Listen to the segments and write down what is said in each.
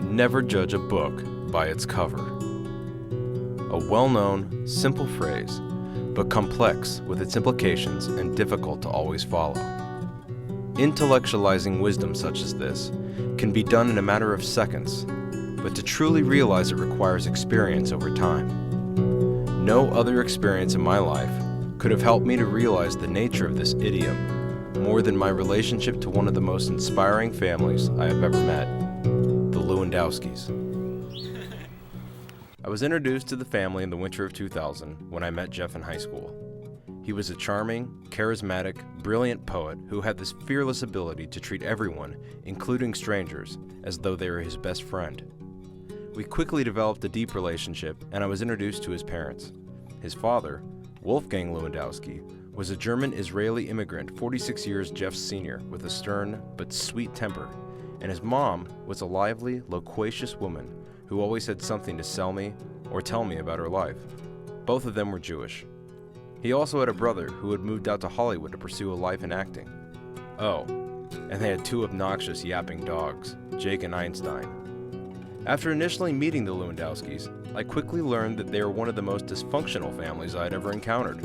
Never judge a book by its cover. A well-known, simple phrase, but complex with its implications and difficult to always follow. Intellectualizing wisdom such as this can be done in a matter of seconds, but to truly realize it requires experience over time. No other experience in my life could have helped me to realize the nature of this idiom more than my relationship to one of the most inspiring families I have ever met, the Lewandowskis. I was introduced to the family in the winter of 2000 when I met Jeff in high school. He was a charming, charismatic, brilliant poet who had this fearless ability to treat everyone, including strangers, as though they were his best friend. We quickly developed a deep relationship, and I was introduced to his parents. His father, Wolfgang Lewandowski, was a German-Israeli immigrant 46 years Jeff's senior with a stern but sweet temper, and his mom was a lively, loquacious woman who always had something to sell me or tell me about her life. Both of them were Jewish. He also had a brother who had moved out to Hollywood to pursue a life in acting. Oh, and they had two obnoxious yapping dogs, Jake and Einstein. After initially meeting the Lewandowskis, I quickly learned that they were one of the most dysfunctional families I had ever encountered.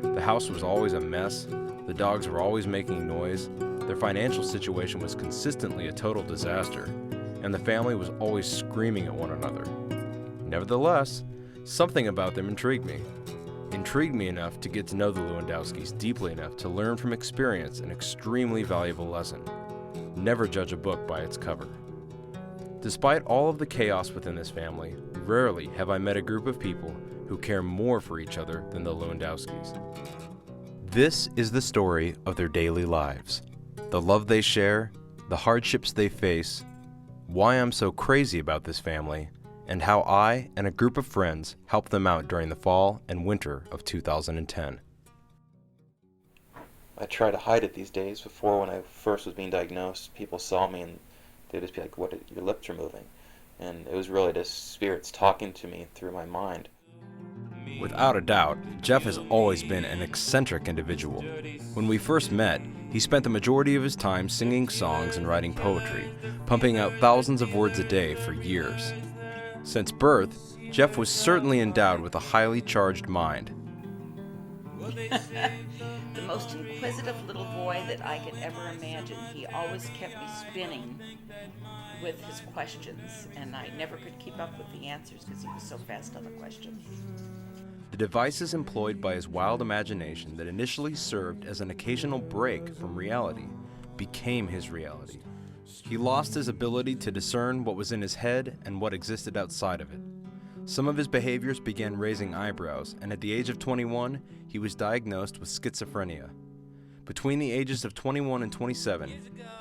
The house was always a mess, the dogs were always making noise, their financial situation was consistently a total disaster, and the family was always screaming at one another. Nevertheless, something about them intrigued me enough to get to know the Lewandowskis deeply enough to learn from experience an extremely valuable lesson. Never judge a book by its cover. Despite all of the chaos within this family, rarely have I met a group of people who care more for each other than the Lewandowskis. This is the story of their daily lives, the love they share, the hardships they face, why I'm so crazy about this family, and how I and a group of friends helped them out during the fall and winter of 2010. I try to hide it these days. Before, when I first was being diagnosed, people saw me and they'd just be like, "What? Your lips are moving." And it was really just spirits talking to me through my mind. Without a doubt, Jeff has always been an eccentric individual. When we first met, he spent the majority of his time singing songs and writing poetry, pumping out thousands of words a day for years. Since birth, Jeff was certainly endowed with a highly charged mind. The most inquisitive little boy that I could ever imagine. He always kept me spinning with his questions, and I never could keep up with the answers because he was so fast on the questions. The devices employed by his wild imagination that initially served as an occasional break from reality became his reality. He lost his ability to discern what was in his head and what existed outside of it. Some of his behaviors began raising eyebrows, and at the age of 21, he was diagnosed with schizophrenia. Between the ages of 21 and 27,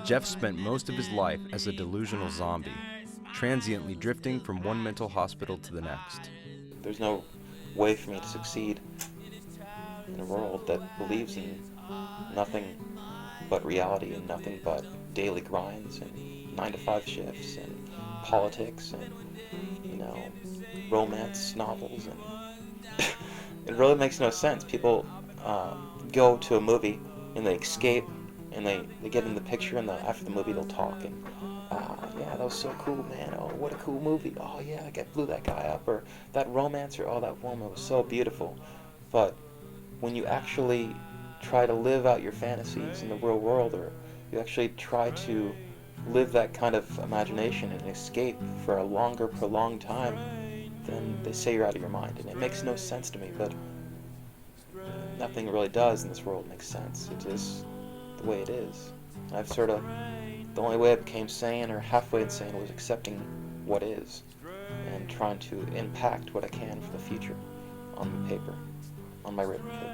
Jeff spent most of his life as a delusional zombie, transiently drifting from one mental hospital to the next. There's no way for me to succeed in a world that believes in nothing but reality and nothing but daily grinds and 9-to-5 shifts and politics and, romance novels. And it really makes no sense. People go to a movie and they escape and they get in the picture, and after the movie they'll talk and yeah, that was so cool, man. Oh, what a cool movie. Oh yeah, I blew that guy up, or that romance, or oh, that woman was so beautiful. But when you actually try to live out your fantasies in the real world, or you actually try to live that kind of imagination and escape for a longer, prolonged time, then they say you're out of your mind. And it makes no sense to me, but nothing really does in this world makes sense. It is the way it is. The only way I became sane, or halfway insane, was accepting what is and trying to impact what I can for the future on my paper, on my written paper.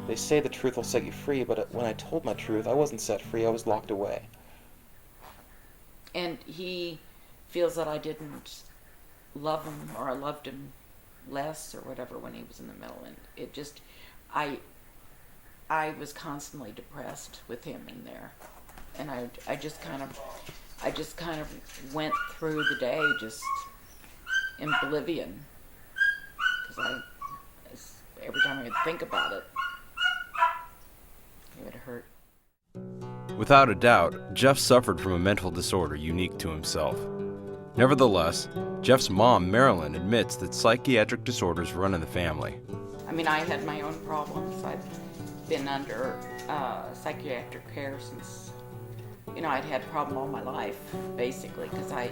They say the truth will set you free, but when I told my truth, I wasn't set free, I was locked away. And he feels that I didn't love him, or I loved him less, or whatever, when he was in the middle. And it just, I was constantly depressed with him in there. And I just kind of went through the day just in oblivion. Because every time I would think about it, it would hurt. Without a doubt, Jeff suffered from a mental disorder unique to himself. Nevertheless, Jeff's mom, Marilyn, admits that psychiatric disorders run in the family. I mean, I had my own problems. I've been under psychiatric care since, I'd had a problem all my life, basically, because it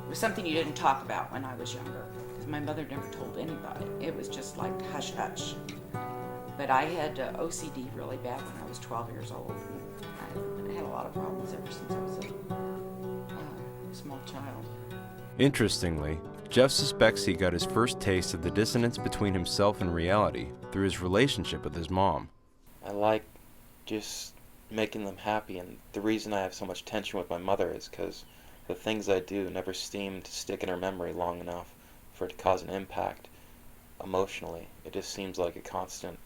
was something you didn't talk about when I was younger. Because my mother never told anybody. It was just like hush hush. But I had OCD really bad when I was 12 years old. And I had a lot of problems ever since I was a small child. Interestingly, Jeff suspects he got his first taste of the dissonance between himself and reality through his relationship with his mom. I like just making them happy, and the reason I have so much tension with my mother is because the things I do never seem to stick in her memory long enough for it to cause an impact emotionally. It just seems like a constant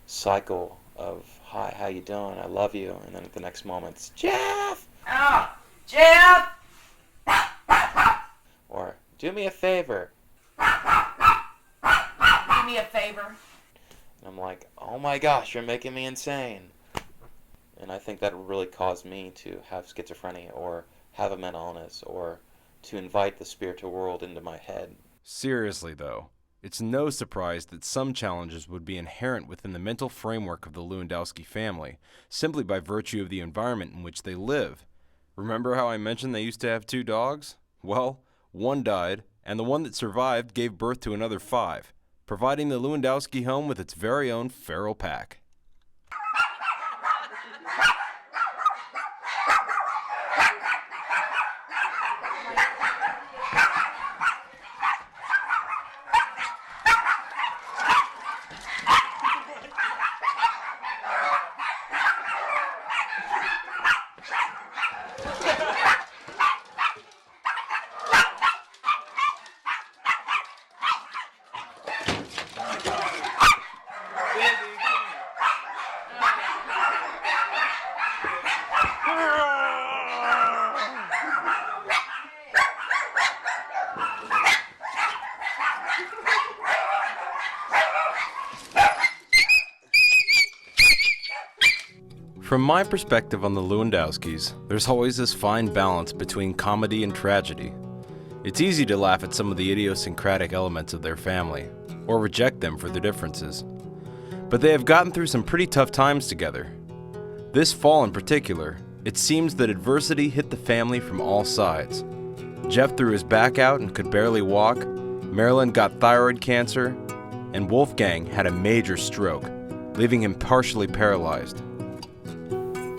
cycle of, hi, how you doing, I love you, and then at the next moment it's, Jeff! Oh, Jeff! Or, do me a favor. Do me a favor. And I'm like, oh my gosh, you're making me insane. And I think that would really cause me to have schizophrenia or have a mental illness or to invite the spiritual world into my head. Seriously though, it's no surprise that some challenges would be inherent within the mental framework of the Lewandowski family, simply by virtue of the environment in which they live. Remember how I mentioned they used to have 2 dogs? Well, one died, and the one that survived gave birth to another 5, providing the Lewandowski home with its very own feral pack. From my perspective on the Lewandowskis, there's always this fine balance between comedy and tragedy. It's easy to laugh at some of the idiosyncratic elements of their family, or reject them for their differences. But they have gotten through some pretty tough times together. This fall in particular, it seems that adversity hit the family from all sides. Jeff threw his back out and could barely walk, Marilyn got thyroid cancer, and Wolfgang had a major stroke, leaving him partially paralyzed.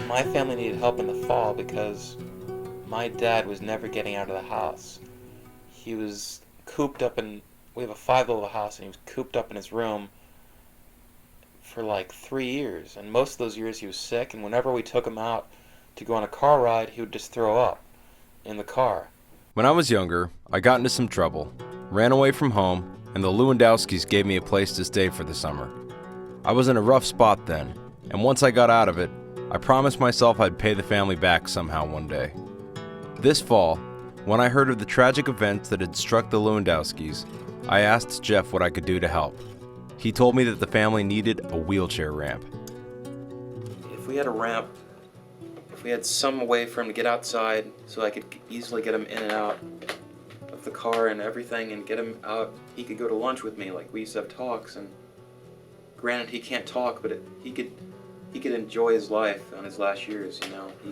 My family needed help in the fall because my dad was never getting out of the house. He was cooped up in, we have a 5-level house, and he was cooped up in his room for like 3 years. And most of those years he was sick, and whenever we took him out to go on a car ride, he would just throw up in the car. When I was younger, I got into some trouble, ran away from home, and the Lewandowskis gave me a place to stay for the summer. I was in a rough spot then, and once I got out of it, I promised myself I'd pay the family back somehow one day. This fall, when I heard of the tragic events that had struck the Lewandowskis, I asked Jeff what I could do to help. He told me that the family needed a wheelchair ramp. If we had a ramp, if we had some way for him to get outside so I could easily get him in and out of the car and everything and get him out, he could go to lunch with me, like we used to have talks, and granted he can't talk, but he could enjoy his life on his last years, you know. He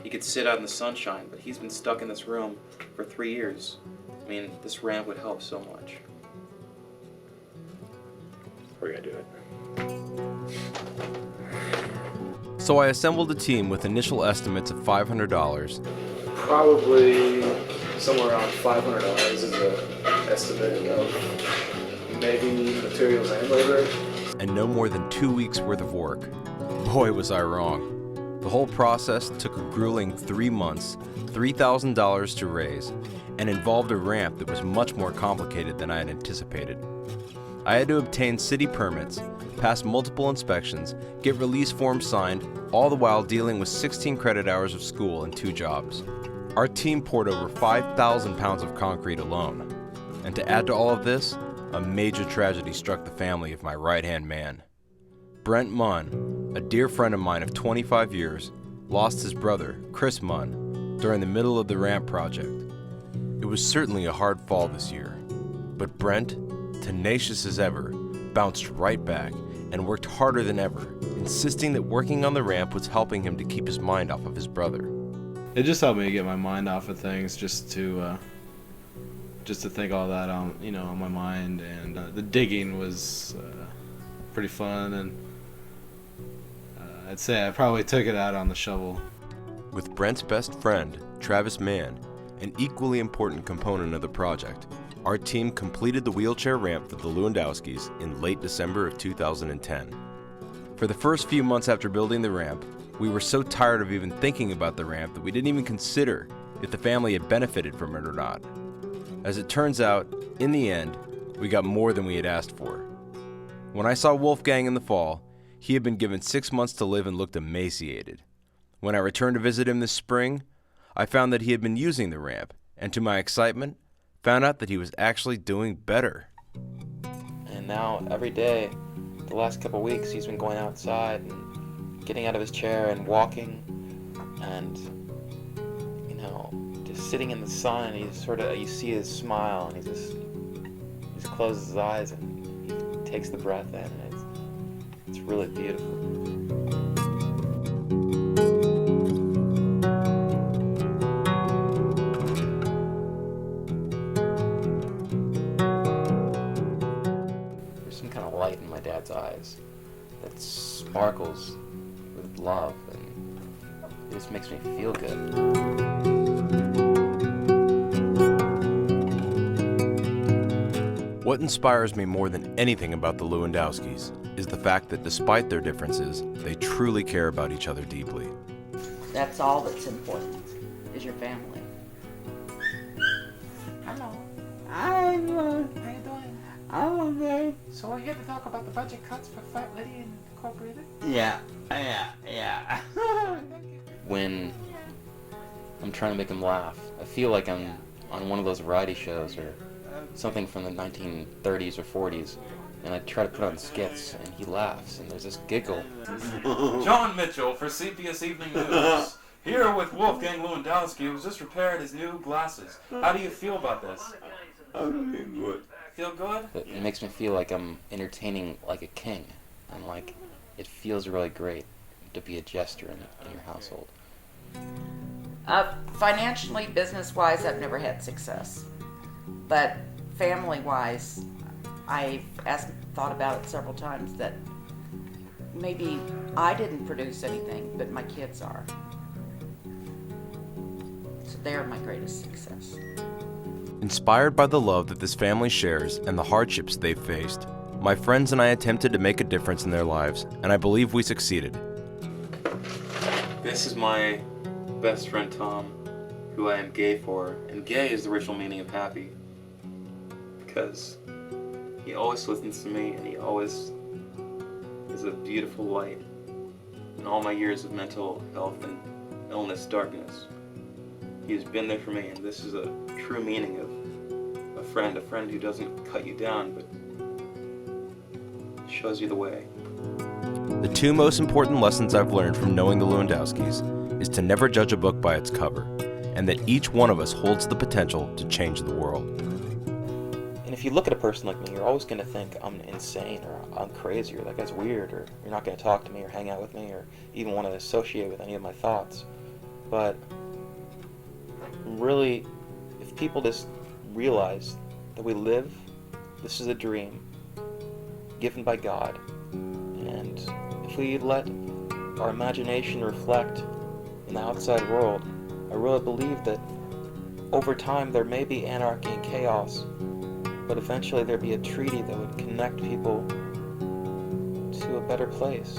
could sit out in the sunshine, but he's been stuck in this room for 3 years. I mean, this ramp would help so much. We're gonna do it. So I assembled a team with initial estimates of $500. Probably somewhere around $500 is the estimate of maybe materials and labor. And no more than 2 weeks worth of work. Boy, was I wrong. The whole process took a grueling 3 months, $3,000 to raise, and involved a ramp that was much more complicated than I had anticipated. I had to obtain city permits, pass multiple inspections, get release forms signed, all the while dealing with 16 credit hours of school and 2 jobs. Our team poured over 5,000 pounds of concrete alone. And to add to all of this, a major tragedy struck the family of my right-hand man. Brent Munn, a dear friend of mine of 25 years, lost his brother, Chris Munn, during the middle of the ramp project. It was certainly a hard fall this year, but Brent, tenacious as ever, bounced right back and worked harder than ever, insisting that working on the ramp was helping him to keep his mind off of his brother. It just helped me get my mind off of things, just to think all that on my mind, and the digging was pretty fun, and I'd say I probably took it out on the shovel. With Brent's best friend, Travis Mann, an equally important component of the project, our team completed the wheelchair ramp for the Lewandowskis in late December of 2010. For the first few months after building the ramp, we were so tired of even thinking about the ramp that we didn't even consider if the family had benefited from it or not. As it turns out, in the end, we got more than we had asked for. When I saw Wolfgang in the fall, he had been given 6 months to live and looked emaciated. When I returned to visit him this spring, I found that he had been using the ramp, and to my excitement, found out that he was actually doing better. And now, every day, the last couple of weeks, he's been going outside and getting out of his chair and walking, and, just sitting in the sun, and you see his smile, and he just closes his eyes, and he takes the breath in, and it's really beautiful. Light in my dad's eyes that sparkles with love, and it just makes me feel good. What inspires me more than anything about the Lewandowskis is the fact that despite their differences, they truly care about each other deeply. That's all that's important, is your family. Hello. How you doing? How you doing? I'm okay. So we're here to talk about the budget cuts for Fat Lady Incorporated? Yeah. When I'm trying to make him laugh, I feel like I'm on one of those variety shows or something from the 1930s or 40s, and I try to put on skits, and he laughs, and there's this giggle. John Mitchell for CPS Evening News. Here with Wolfgang Lewandowski, who's just repaired his new glasses. How do you feel about this? I'm doing good. Feel good? It makes me feel like I'm entertaining like a king, and like it feels really great to be a jester in your household. Financially, business-wise, I've never had success. But family-wise, I've thought about it several times that maybe I didn't produce anything, but my kids are. So they're my greatest success. Inspired by the love that this family shares and the hardships they've faced, my friends and I attempted to make a difference in their lives, and I believe we succeeded. This is my best friend Tom, who I am gay for, and gay is the original meaning of happy, because he always listens to me, and he always is a beautiful light in all my years of mental health and illness, darkness. He's been there for me, and this is a true meaning of a friend who doesn't cut you down, but shows you the way. The two most important lessons I've learned from knowing the Lewandowskis is to never judge a book by its cover, and that each one of us holds the potential to change the world. And if you look at a person like me, you're always going to think I'm insane, or I'm crazy, or that guy's weird, or you're not going to talk to me or hang out with me or even want to associate with any of my thoughts. But really, if people just realize that we live, this is a dream given by God, and if we let our imagination reflect in the outside world, I really believe that over time there may be anarchy and chaos, but eventually there'd be a treaty that would connect people to a better place.